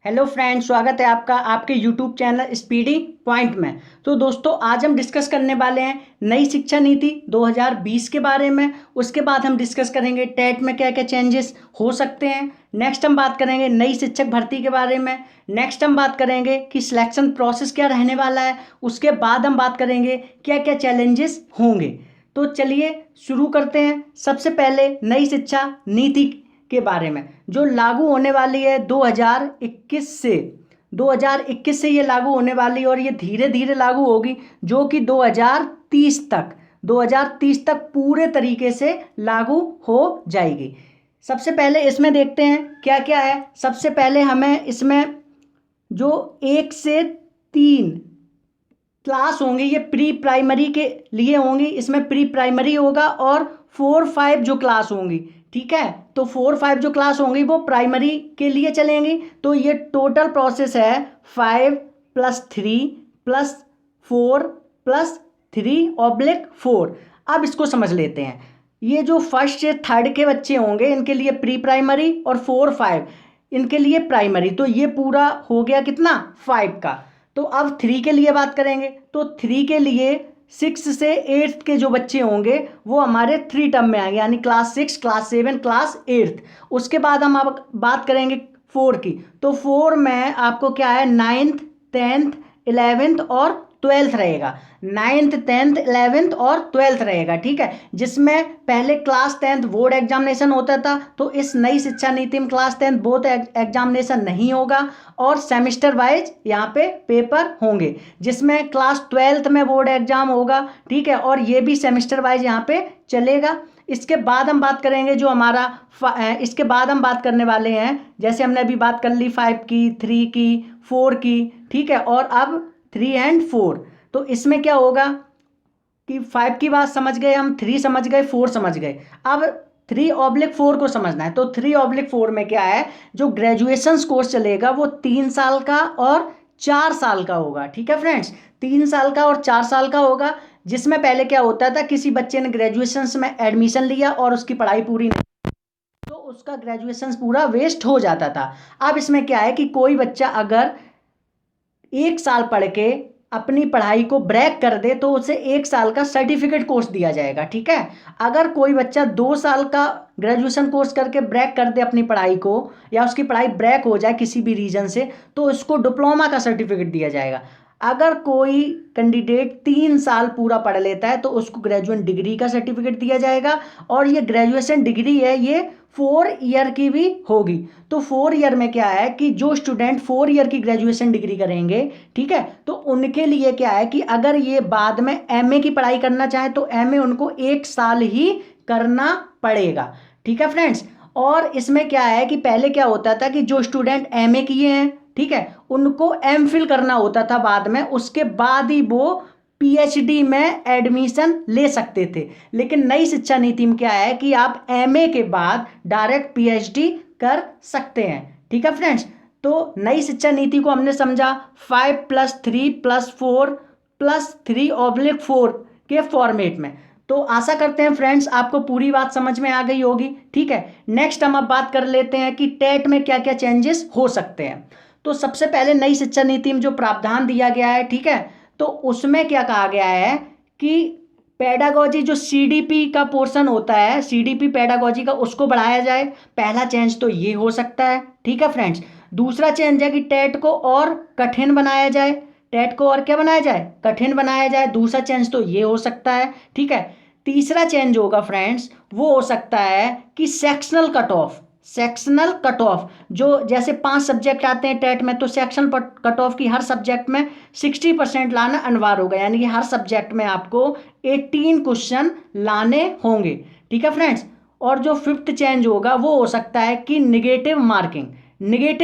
Hello friends, स्वागत है आपका आपके यूट्यूब चैनल स्पीडी पॉइंट में। तो दोस्तों, आज हम डिस्कस करने वाले हैं नई शिक्षा नीति 2020 के बारे में। उसके बाद हम डिस्कस करेंगे टेट में क्या क्या चेंजेस हो सकते हैं। नेक्स्ट हम बात करेंगे नई शिक्षक भर्ती के बारे में। नेक्स्ट हम बात करेंगे कि सिलेक्शन प्रोसेस क्या रहने वाला है। उसके बाद हम बात करेंगे क्या क्या चैलेंजेस होंगे। तो चलिए शुरू करते हैं। सबसे पहले नई शिक्षा नीति के बारे में जो लागू होने वाली है 2021 से ये लागू होने वाली है और ये धीरे धीरे लागू होगी, जो कि 2030 तक पूरे तरीके से लागू हो जाएगी। सबसे पहले इसमें देखते हैं क्या क्या है। सबसे पहले हमें इसमें जो 1 से 3 क्लास होंगे ये प्री प्राइमरी के लिए होंगी। इसमें प्री प्राइमरी होगा और 4-5 जो क्लास होंगी, ठीक है, तो 4-5 जो क्लास होंगी वो प्राइमरी के लिए चलेंगी। तो ये टोटल प्रोसेस है 5+3+4+3/4। अब इसको समझ लेते हैं। ये जो फर्स्ट से थर्ड के बच्चे होंगे इनके लिए प्री प्राइमरी और 4-5 इनके लिए प्राइमरी। तो ये पूरा हो गया कितना 5 का। तो अब 3 के लिए बात करेंगे। तो 3 के लिए 6 से 8 के जो बच्चे होंगे वो हमारे 3 टर्म में आएंगे, यानी क्लास 6, क्लास 7, क्लास 8। उसके बाद हम अब बात करेंगे 4 की। तो 4 में आपको क्या है 9th 10th 11th और 12th रहेगा। 9th 10th 11th और 12th रहेगा, ठीक है, जिसमें पहले क्लास 10th बोर्ड एग्जामिनेशन होता था। तो इस नई शिक्षा नीति में क्लास 10th बोर्ड एग्जामिनेशन नहीं होगा और सेमेस्टर वाइज यहाँ पे पेपर होंगे, जिसमें क्लास 12th में बोर्ड एग्जाम होगा, ठीक है, और ये भी सेमेस्टर वाइज यहाँ पे चलेगा। इसके बाद हम बात करेंगे जो हमारा इसके बाद हम बात करने वाले हैं, जैसे हमने अभी बात कर ली 5 की, 3 की, 4 की, ठीक है, और अब 3 और 4। तो इसमें क्या होगा कि 5 की बात समझ गए हम, 3 समझ गए, 4 समझ गए। अब 3/4 को समझना है। तो 3/4 में क्या है, जो ग्रेजुएशन कोर्स चलेगा वो 3 साल का और 4 साल का होगा, ठीक है फ्रेंड्स, 3 साल का और 4 साल का होगा। जिसमें पहले क्या होता था, किसी बच्चे ने ग्रेजुएशन में एडमिशन लिया और उसकी पढ़ाई पूरी नहीं, तो उसका ग्रेजुएशन पूरा वेस्ट हो जाता था। अब इसमें क्या है कि कोई बच्चा अगर 1 साल पढ़ के अपनी पढ़ाई को ब्रेक कर दे तो उसे 1 साल का सर्टिफिकेट कोर्स दिया जाएगा, ठीक है। अगर कोई बच्चा 2 साल का ग्रेजुएशन कोर्स करके ब्रेक कर दे अपनी पढ़ाई को, या उसकी पढ़ाई ब्रेक हो जाए किसी भी रीजन से, तो उसको डिप्लोमा का सर्टिफिकेट दिया जाएगा। अगर कोई कैंडिडेट 3 साल पूरा पढ़ लेता है तो उसको ग्रेजुएट डिग्री का सर्टिफिकेट दिया जाएगा। और ये ग्रेजुएशन डिग्री है ये 4 ईयर की भी होगी। तो 4 ईयर में क्या है कि जो स्टूडेंट 4 ईयर की ग्रेजुएशन डिग्री करेंगे, ठीक है, तो उनके लिए क्या है कि अगर ये बाद में एमए की पढ़ाई करना चाहे तो एमए उनको 1 साल ही करना पड़ेगा, ठीक है फ्रेंड्स। और इसमें क्या है कि पहले क्या होता था कि जो स्टूडेंट एमए किए हैं, ठीक है, उनको एमफिल करना होता था बाद में, उसके बाद ही वो पीएचडी में एडमिशन ले सकते थे। लेकिन नई शिक्षा नीति में क्या है कि आप एमए के बाद डायरेक्ट पीएचडी कर सकते हैं, ठीक है फ्रेंड्स। तो नई शिक्षा नीति को हमने समझा 5+3+4+3/4 के फॉर्मेट में। तो आशा करते हैं फ्रेंड्स आपको पूरी बात समझ में आ गई होगी, ठीक है। नेक्स्ट हम अब बात कर लेते हैं कि टेट में क्या क्या चेंजेस हो सकते हैं। तो सबसे पहले नई शिक्षा नीति में जो प्रावधान दिया गया है, ठीक है, तो उसमें क्या कहा गया है कि पेडागोजी जो सीडीपी का पोर्शन होता है, सीडीपी पेडागोजी का, उसको बढ़ाया जाए। पहला चेंज तो ये हो सकता है, ठीक है फ्रेंड्स। दूसरा चेंज है कि टेट को और कठिन बनाया जाए। टेट को और क्या बनाया जाए, कठिन बनाया जाए। दूसरा चेंज तो ये हो सकता है, ठीक है। तीसरा चेंज होगा फ्रेंड्स, वो हो सकता है कि सेक्शनल कट ऑफ जो जैसे 5 सब्जेक्ट आते हैं टेट में, तो सेक्शनल कट ऑफ की हर सब्जेक्ट में 60% लाना अनिवार्य होगा, यानी कि हर सब्जेक्ट में आपको 18 क्वेश्चन लाने होंगे, ठीक है फ्रेंड्स। और जो 5th चेंज होगा वो हो सकता है कि निगेटिव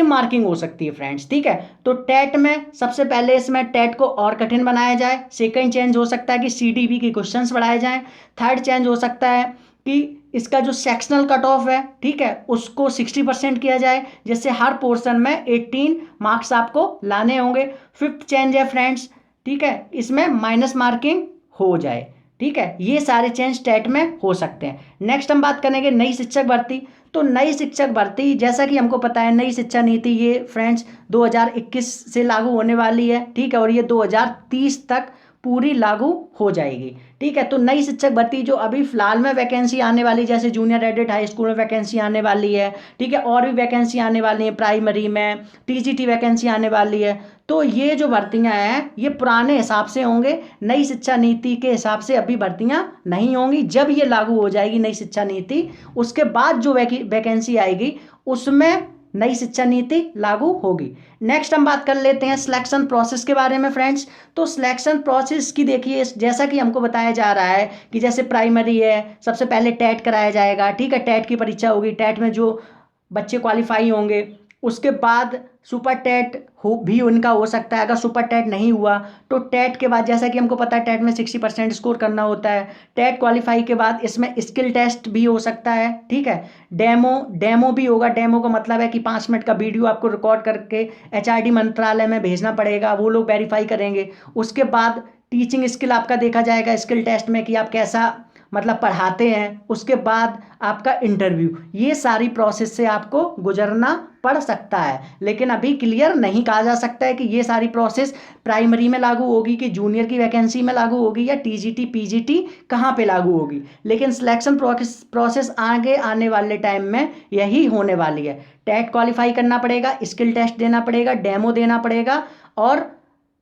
मार्किंग हो सकती है फ्रेंड्स, ठीक है। तो टेट में सबसे पहले इसमें टेट को और कठिन बनाया जाए। सेकंड चेंज हो सकता है कि सीडीपी के क्वेश्चंस बढ़ाए जाएं। थर्ड चेंज हो सकता है कि इसका जो सेक्शनल कट ऑफ है, ठीक है, उसको 60% किया जाए, जिससे हर पोर्शन में 18 मार्क्स आपको लाने होंगे। 5th चेंज है फ्रेंड्स, ठीक है, इसमें माइनस मार्किंग हो जाए, ठीक है। ये सारे चेंज टेट में हो सकते हैं। नेक्स्ट हम बात करेंगे नई शिक्षक भर्ती। तो नई शिक्षक भर्ती, जैसा कि हमको पता है, नई शिक्षा नीति ये फ्रेंड्स 2021 से लागू होने वाली है, ठीक है, और ये 2030 तक पूरी लागू हो जाएगी, ठीक है। तो नई शिक्षक भर्ती जो अभी फिलहाल में वैकेंसी आने वाली, जैसे जूनियर एडेड हाई स्कूल में वैकेंसी आने वाली है, ठीक है, और भी वैकेंसी आने वाली है, प्राइमरी में टीजीटी वैकेंसी आने वाली है। तो ये जो भर्तियां हैं ये पुराने हिसाब से होंगे, नई शिक्षा नीति के हिसाब से अभी भर्तियां नहीं होंगी। जब ये लागू हो जाएगी नई शिक्षा नीति, उसके बाद जो वैकेंसी आएगी उसमें नई शिक्षा नीति लागू होगी। नेक्स्ट हम बात कर लेते हैं सिलेक्शन प्रोसेस के बारे में फ्रेंड्स। तो सिलेक्शन प्रोसेस की देखिए, जैसा कि हमको बताया जा रहा है कि जैसे प्राइमरी है, सबसे पहले टेट कराया जाएगा, ठीक है, टेट की परीक्षा होगी, टेट में जो बच्चे क्वालिफाई होंगे, उसके बाद सुपर टेट भी उनका हो सकता है। अगर सुपर टेट नहीं हुआ तो टेट के बाद, जैसा कि हमको पता है टेट में 60% स्कोर करना होता है, टेट क्वालिफाई के बाद इसमें स्किल टेस्ट भी हो सकता है, ठीक है, डेमो भी होगा। डेमो का मतलब है कि 5 मिनट का वीडियो आपको रिकॉर्ड करके एचआरडी मंत्रालय में भेजना पड़ेगा, वो लोग वेरीफाई करेंगे। उसके बाद टीचिंग स्किल आपका देखा जाएगा स्किल टेस्ट में कि आप कैसा मतलब पढ़ाते हैं। उसके बाद आपका इंटरव्यू, ये सारी प्रोसेस से आपको गुजरना पड़ सकता है, लेकिन अभी क्लियर नहीं कहा जा सकता है कि ये सारी प्रोसेस प्राइमरी में लागू होगी कि जूनियर की वैकेंसी में लागू होगी या टीजीटी पीजीटी कहाँ पे लागू होगी। लेकिन सिलेक्शन प्रोसेस आगे आने वाले टाइम में यही होने वाली है। टेट क्वालिफाई करना पड़ेगा, स्किल टेस्ट देना पड़ेगा, डेमो देना पड़ेगा और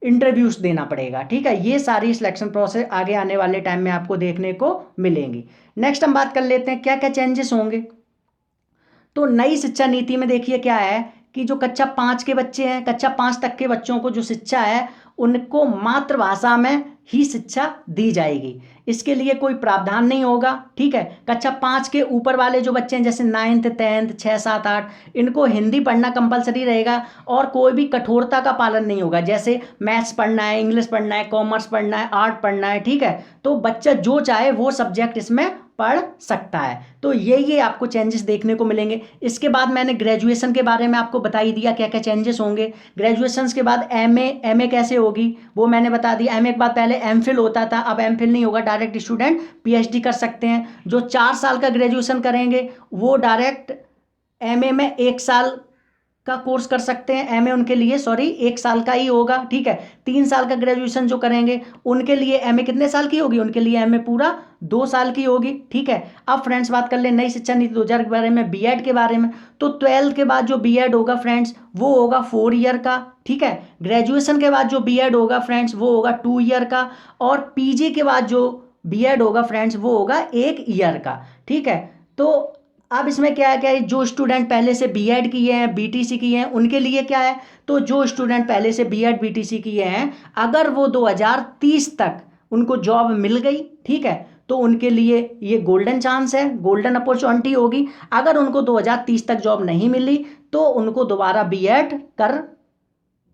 इंटरव्यूज देना पड़ेगा, ठीक है। ये सारी सिलेक्शन प्रोसेस आगे आने वाले टाइम में आपको देखने को मिलेंगी। नेक्स्ट हम बात कर लेते हैं क्या क्या चेंजेस होंगे। तो नई शिक्षा नीति में देखिए क्या है कि जो कक्षा 5 के बच्चे हैं, कक्षा 5 तक के बच्चों को जो शिक्षा है उनको मातृभाषा में ही शिक्षा दी जाएगी। इसके लिए कोई प्रावधान नहीं होगा, ठीक है। कक्षा 5 के ऊपर वाले जो बच्चे हैं जैसे 9th 10th 6 7 8, इनको हिंदी पढ़ना कंपलसरी रहेगा और कोई भी कठोरता का पालन नहीं होगा। जैसे मैथ्स पढ़ना है, इंग्लिश पढ़ना है, कॉमर्स पढ़ना है, आर्ट पढ़ना है, ठीक है, तो बच्चा जो चाहे वो सब्जेक्ट इसमें पढ़ सकता है। तो ये आपको चेंजेस देखने को मिलेंगे। इसके बाद मैंने ग्रेजुएशन के बारे में आपको बता ही दिया क्या क्या चेंजेस होंगे। ग्रेजुएशन के बाद एमए कैसे होगी वो मैंने बता दिया। एमए के बाद पहले एमफिल होता था, अब एमफिल नहीं होगा, डायरेक्ट स्टूडेंट पीएचडी कर सकते हैं। जो 4 साल का ग्रेजुएशन करेंगे वो डायरेक्ट एमए में 1 साल का कोर्स कर सकते हैं। एमए उनके लिए 1 साल का ही होगा, ठीक है। 3 साल का ग्रेजुएशन जो करेंगे उनके लिए एमए कितने साल की होगी, उनके लिए एमए पूरा 2 साल की होगी, ठीक है। अब फ्रेंड्स बात कर ले नई शिक्षा नीति 2000 के बारे में, बीएड के बारे में। तो 12th के बाद जो बीएड होगा फ्रेंड्स वो होगा 4 ईयर का, ठीक है। ग्रेजुएशन के बाद जो बीएड होगा फ्रेंड्स वो होगा 2 ईयर का, और पीजी के बाद जो बीएड होगा फ्रेंड्स वो होगा 1 ईयर का, ठीक है। तो अब इसमें क्या है जो स्टूडेंट पहले से बीएड किए हैं, बीटीसी किए हैं, उनके लिए क्या है, तो जो स्टूडेंट पहले से बीएड बीटीसी किए हैं अगर वो 2030 तक उनको जॉब मिल गई, ठीक है, तो उनके लिए ये गोल्डन चांस है, गोल्डन अपॉर्चुनिटी होगी। अगर उनको 2030 तक जॉब नहीं मिली तो उनको दोबारा बीएड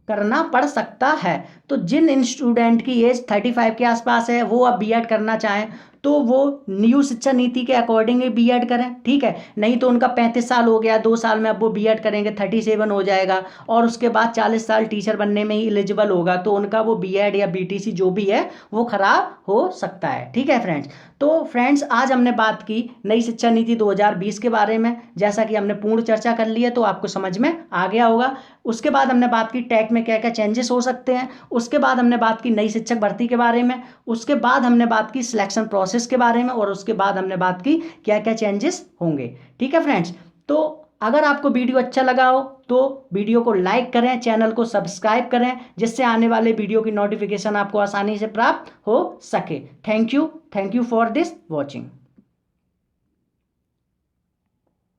करना पड़ सकता है। तो जिन स्टूडेंट की एज 35 के आसपास है वो अब बीएड करना चाहें तो वो न्यू शिक्षा नीति के अकॉर्डिंग बीएड करें, ठीक है। नहीं तो उनका 35 साल हो गया, 2 साल में अब वो बीएड करेंगे 37 हो जाएगा और उसके बाद 40 साल टीचर बनने में ही एलिजिबल होगा, तो उनका वो बीएड या बीटीसी जो भी है वो खराब हो सकता है, ठीक है फ्रेंड्स। तो फ्रेंड्स आज हमने बात की नई शिक्षा नीति 2020 के बारे में, जैसा कि हमने पूर्ण चर्चा कर ली है तो आपको समझ में आ गया होगा। उसके बाद हमने बात की टेट में क्या क्या चेंजेस हो सकते हैं, उसके बाद हमने बात की नई शिक्षक भर्ती के बारे में, उसके बाद हमने बात की सिलेक्शन प्रोसेस के बारे में, और उसके बाद हमने बात की क्या क्या चेंजेस होंगे, ठीक है फ्रेंड्स। तो अगर आपको वीडियो अच्छा लगा हो तो वीडियो को लाइक करें, चैनल को सब्सक्राइब करें, जिससे आने वाले वीडियो की नोटिफिकेशन आपको आसानी से प्राप्त हो सके। Thank you for this watching.